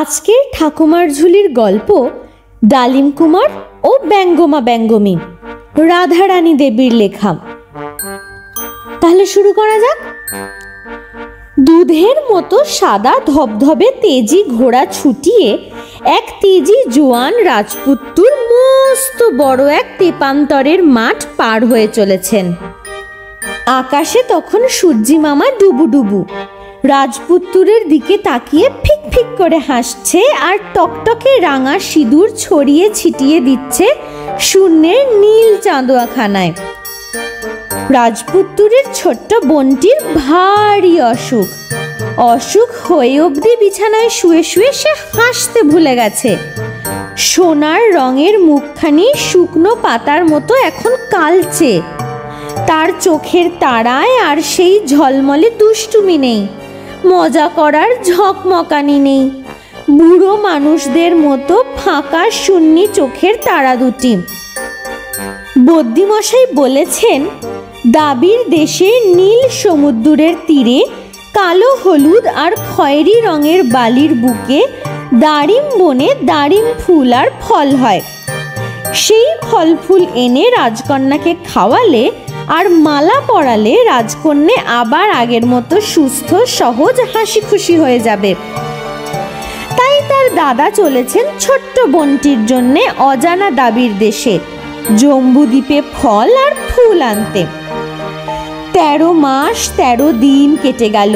আজকের ঠাকুমার ঝুলির গল্প ডালিম কুমার ও ব্যঙ্গমা ব্যঙ্গমী, রাধারানী দেবীর লেখা। তাহলে শুরু করা যাক। দুধের মতো সাদা ধবধবে তেজি ঘোড়া ছুটিয়ে এক তেজি জোয়ান রাজপুত্তুর মস্ত বড় এক তেপান্তরের মাঠ পার হয়ে চলেছেন। আকাশে তখন সূর্যি মামা ডুবু। রাজপুত্তুরের দিকে তাকিয়ে ফিক ফিক করে হাসছে আর টকটকে রাঙা সিঁদুর ছড়িয়ে ছিটিয়ে দিচ্ছে শূন্যের নীল চাঁদোয়াখানায়। রাজপুত্তুরের ছোট্ট বোনটির ভারী অসুখ হয়ে অবধি বিছানায় শুয়ে শুয়ে সে হাসতে ভুলে গেছে। সোনার রঙের মুখখানি শুকনো পাতার মতো এখন কালচে। তার চোখের তারায় আর সেই ঝলমলে দুষ্টুমি নেই, মজা করার ঝকমকানি নেই। বুড়ো মানুষদের মতো ফাঁকা শূন্যি চোখের তারা দুটি। বদ্যিমশাই বলেছেন, দাবির দেশে নীল সমুদ্রের তীরে কালো হলুদ আর খয়েরি রঙের বালির বুকে দারিম বনে দারিম ফুল আর ফল হয়। সেই ফল ফুল এনে রাজকন্যাকে খাওয়ালে আর মালা পরালে রাজকন্যা আবার আগের মতো সুস্থ সহজ হাসি খুশি হয়ে যাবে। তাই তার দাদা চলেছেন ছোট্ট বোনটির জন্যে অজানা দাবির দেশে জম্বুদ্বীপে ফল আর ফুল আনতে। 13 মাস 13 দিন কেটে গেল।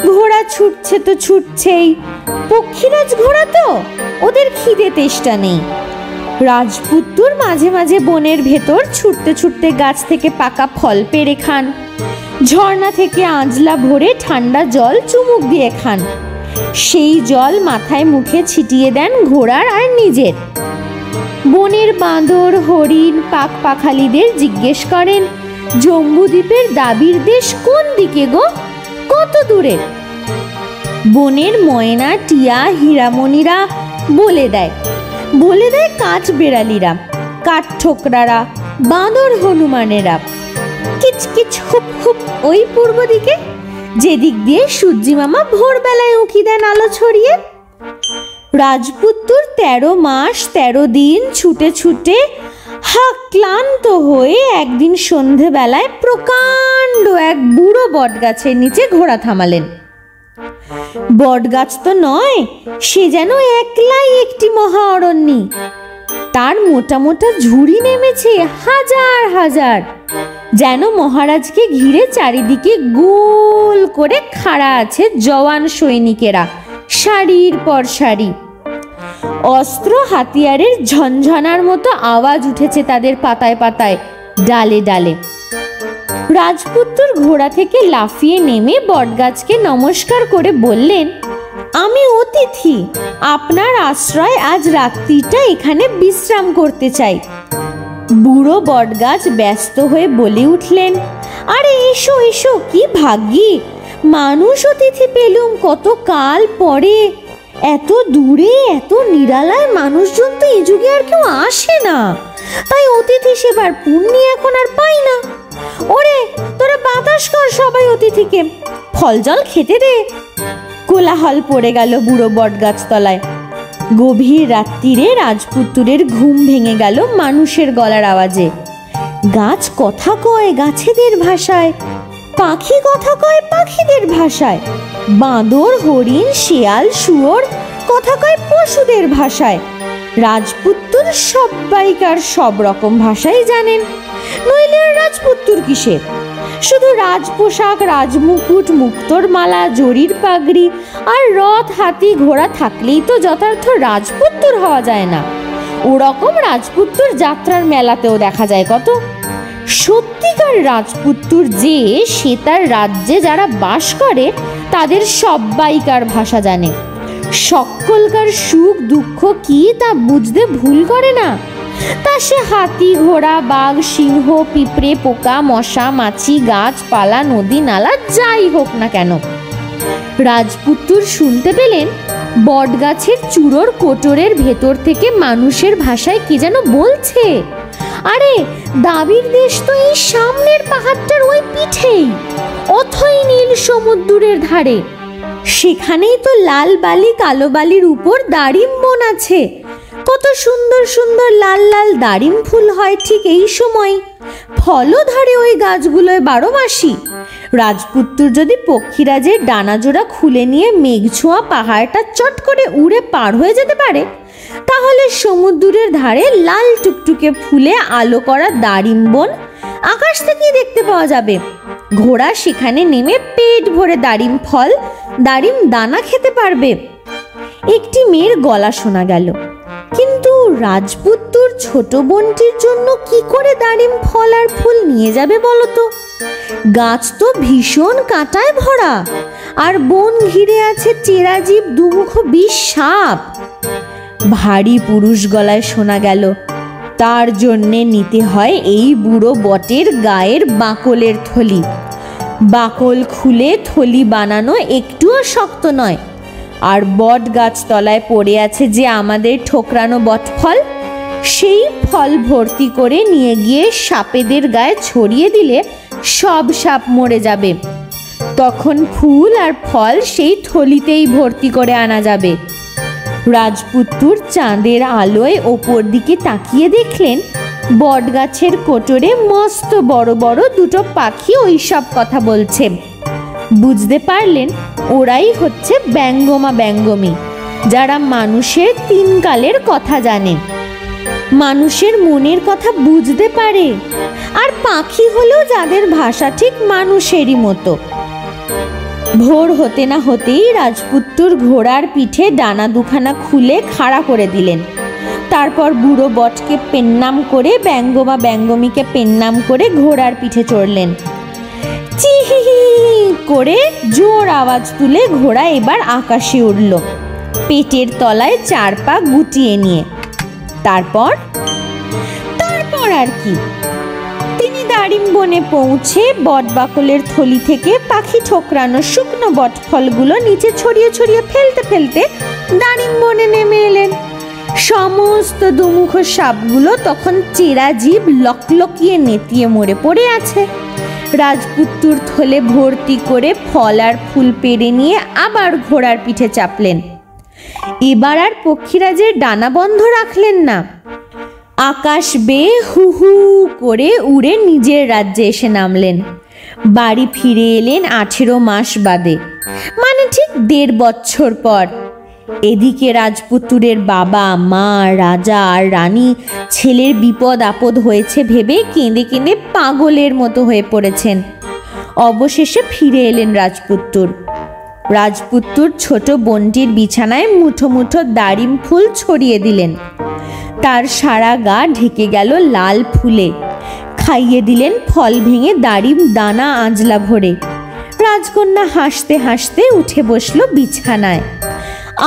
ঘোড়া ছুটছে তো ছুটছেই। পক্ষীরাজ ঘোড়া তো, ওদের খিদে তেষ্টা নেই। রাজপুত্তুর মাঝে মাঝে বনের ভেতর ছুটতে ছুটতে গাছ থেকে পাকা ফল পেড়ে খান, ঝর্ণা থেকে আঁজলা ভরে ঠান্ডা জল চুমুক দিয়ে খান। সেই জল মাথায় মুখে ছিটিয়ে দেন ঘোড়ার আর নিজের। বনের বাঁদর হরিণ পাক পাখালিদের জিজ্ঞেস করেন, জম্বুদ্বীপের দাবির দেশ কোন দিকে গো, কত দূরে? বনের ময়না টিয়া হীরামণিরা বলে দেয় কাঠ বেড়ালিরা, কাঠ ঠোকরারা, বাঁদর হনুমানেরা। কিচকিচ হুপ হুপ ওই পূর্ব দিকে, যেদিক দিয়ে সূর্যি মামা ভোরবেলায় উঁকি দেন আলো ছড়িয়ে। রাজপুত্তুর 13 মাস 13 দিন ছুটে ছুটে ক্লান্ত হয়ে একদিন সন্ধেবেলায় প্রকাণ্ড এক বুড়ো বটগাছের নিচে ঘোড়া থামালেন। বটগাছ তো নয়, সে যেন একলাই একটি মহা অরণ্যী। তার মোটা মোটা ঝুড়ি নেমেছে হাজার হাজার, যেন মহারাজকে ঘিরে চারিদিকে গোল করে খাড়া আছে জওয়ান সৈনিকেরা সারির পর সারি। অস্ত্র হাতিয়ারের ঝনঝনার মতো আওয়াজ উঠেছে তাদের পাতায় পাতায়, ডালে ডালে। রাজপুত্তুর ঘোড়া থেকে লাফিয়ে নেমে বটগাছকে নমস্কার করে বললেন, আমি অতিথি, আপনার আশ্রয় আজ রাত্রিটা এখানে বিশ্রাম করতে চাই। বুড়ো বটগাছ ব্যস্ত হয়ে বলে উঠলেন, আরে এসো এসো, কি ভাগ্যি, মানুষ অতিথি পেলুম কত কাল পরে। এত দূরে এত নিরালায় মানুষজন তো এই যুগে আর কেউ আসে না, তাই অতিথি সেবার পুণ্যি এখন আর পাই না। ওরে তোরা বাতাস কর সবাই অতিথিকে, ফল জল খেতে দে। কোলাহল পড়ে গেল বুড়ো বটগাছ তলায়। গভীর রাত্রিরে রাজপুত্তুরের ঘুম ভেঙে গেল মানুষের গলার আওয়াজে। গাছ কথা কয় গাছেদের ভাষায়, পাখি কথা কয় পাখিদের ভাষায়, বাঁদর হরিণ শিয়াল শুয়োর কথা কয় পশুদের ভাষায়। রাজপুত্তুর সব্বাইকার সব রকম ভাষাই জানেন, নইলে আর রাজপুত্তুর কিসের? শুধু রাজপোশাক রাজমুকুট মুক্তোর মালা জরির পাগড়ি আর রথ হাতি ঘোড়া থাকলেই তো যথার্থ রাজপুত্তুর হওয়া যায় না। ওরকম রাজপুত্তুর যাত্রার মেলাতেও দেখা যায় কত। সত্যিকার রাজপুত্তুর যে, সে তার রাজ্যে যারা বাস করে তাদের সব্বাইকার ভাষা জানে, সকলকার সুখ দুঃখ কি তা বুঝতে ভুল করে না। তা সে হাতি ঘোড়া বাঘ সিংহ পিঁপড়ে পোকা মশা মাছি গাছপালা নদী নালা যাই হোক না কেন। রাজপুত্তুর শুনতে পেলেন বটগাছের চূড়োর কোটরের ভেতর থেকে মানুষের ভাষায় কি যেন বলছে। আরে দাবির দেশ তো এই সামনের পাহাড়টার ওই পিঠেই, অথই নীল সমুদ্রের ধারে। সেখানেই তো লাল বালি কালো বালির উপর দাড়িম বন আছে। কত সুন্দর সুন্দর লাল লাল দাড়িম ফুল হয় ঠিক এই সময়। ফলও ধরে ওই গাছগুলোয় 12 মাসই। রাজপুত্তুর যদি পক্ষীরাজের ডানাজোড়া খুলে নিয়ে মেঘছোঁয়া পাহাড়টা চট করে উড়ে পার হয়ে যেতে পারে, তাহলে সমুদ্রের ধারে লাল টুকটুকে ফুলে আলো করা দাড়িম বন আকাশ থেকেই দেখতে পাওয়া যাবে। ঘোড়া সেখানে নেমে পেট ভরে দাড়িম ফল, দাড়িম দানা খেতে পারবে। একটি মেয়ের গলা শোনা গেল, কিন্তু রাজপুত্তুর ছোট বোনটির জন্য কি করে দাড়িম ফল আর ফুল নিয়ে যাবে বলো তো? গাছ তো ভীষণ কাঁটায় ভরা, আর বন ঘিরে আছে চেরাজীব দুমুখ বিষ সাপ। ভারী পুরুষ গলায় শোনা গেল, তার জন্যে নিতে হয় এই বুড়ো বটের গায়ের বাকলের থলি। বাকল খুলে থলি বানানো একটুও শক্ত নয়। আর বট গাছ তলায় পড়ে আছে যে আমাদের ঠোকরানো বটফল, সেই ফল ভর্তি করে নিয়ে গিয়ে সাপেদের গায়ে ছড়িয়ে দিলে সব সাপ মরে যাবে। তখন ফুল আর ফল সেই থলিতেই ভর্তি করে আনা যাবে। রাজপুত্তুর চাঁদের আলোয় ওপর দিকে তাকিয়ে দেখলেন বটগাছের কোটরে মস্ত বড় বড় দুটো পাখি ওই সব কথা বলছে। বুঝতে পারলেন ওরাই হচ্ছে ব্যঙ্গমা ব্যঙ্গমী, যারা মানুষের 3 কালের কথা জানে, মানুষের মনের কথা বুঝতে পারে, আর পাখি হলেও যাদের ভাষা ঠিক মানুষেরই মতো। ভোর হতে না হতেই রাজপুত্তুর ঘোড়ার পিঠে ডানা দুখানা খুলে খাড়া করে দিলেন। তারপর বুড়ো বটকে পেন্নাম করে, ব্যঙ্গমা ব্যঙ্গমীকে পেন্নাম করে ঘোড়ার পিঠে চড়লেন। চিহি করে জোর আওয়াজ তুলে ঘোড়া এবার আকাশে উঠল, পেটের তলায় 4 পা গুটিয়ে নিয়ে। তারপর আর কি, তিনি দাড়িম বনে পৌঁছে বটবাকলের থলি থেকে পাখি ঠোকরানো শুকনো বটফলগুলো নিচে ছড়িয়ে ছড়িয়ে ফেলতে ফেলতে দাড়িম বনে নেমে এলেন। সমস্ত দুমুখ সাপগুলো তখন চেরাজীব লকলকিয়ে নেতিয়ে মরে পড়ে আছে। রাজপুত্তুর থলে ভর্তি করে ফল আর ফুল পেড়ে নিয়ে আবার ঘোড়ার পিঠে চাপলেন। এবার আর পক্ষীরাজের ডানা বন্ধ রাখলেন না, আকাশ বেয়ে হু হু করে উড়ে নিজের রাজ্যে এসে নামলেন। বাড়ি ফিরে এলেন 18 মাস বাদে, মানে ঠিক 1.5 বছর পর। এদিকে রাজপুত্তুরের বাবা মা, রাজা আর রানী ছেলের বিপদ আপদ হয়েছে ভেবে কেঁদে কেঁদে পাগলের মতো হয়ে পড়েছেন। অবশেষে ফিরে এলেন রাজপুত্তুর। রাজপুত্তুর ছোট বোনটির বিছানায় মুঠো মুঠো দাড়িম ফুল ছড়িয়ে দিলেন। তার সারা গা ঢেকে গেল লাল ফুলে। খাইয়ে দিলেন ফল ভেঙে দাড়িম দানা আঁজলা ভরে। রাজকন্যা হাসতে হাসতে উঠে বসলো বিছানায়,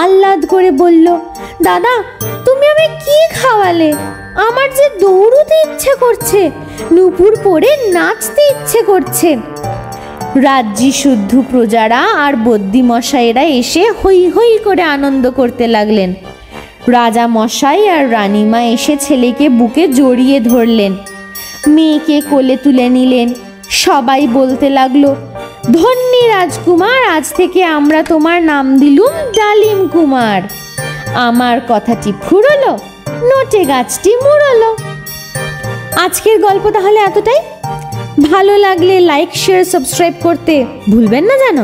আহ্লাদ করে বলল, দাদা তুমি আমায় কি খাওয়ালে? আমার যে দৌড়তে ইচ্ছে করছে, নুপুর পরে নাচতে ইচ্ছে করছে। রাজ্যি শুদ্ধ প্রজারা আর বদ্যি মশাইরা এসে হৈ হৈ করে আনন্দ করতে লাগলেন। রাজা মশাই আর রানীমা এসে ছেলেকে বুকে জড়িয়ে ধরলেন, মেয়েকে কোলে তুলে নিলেন। সবাই বলতে লাগলো, ধন্যী রাজকুমার, আজ থেকে আমরা তোমার নাম দিলুম ডালিম কুমার। আমার কথাটি ফুরলো, নোটে গাছটি মুড়লো। আজকের গল্প তাহলে এতটাই। ভালো লাগলে লাইক, শেয়ার, সাবস্ক্রাইব করতে ভুলবেন না যেন।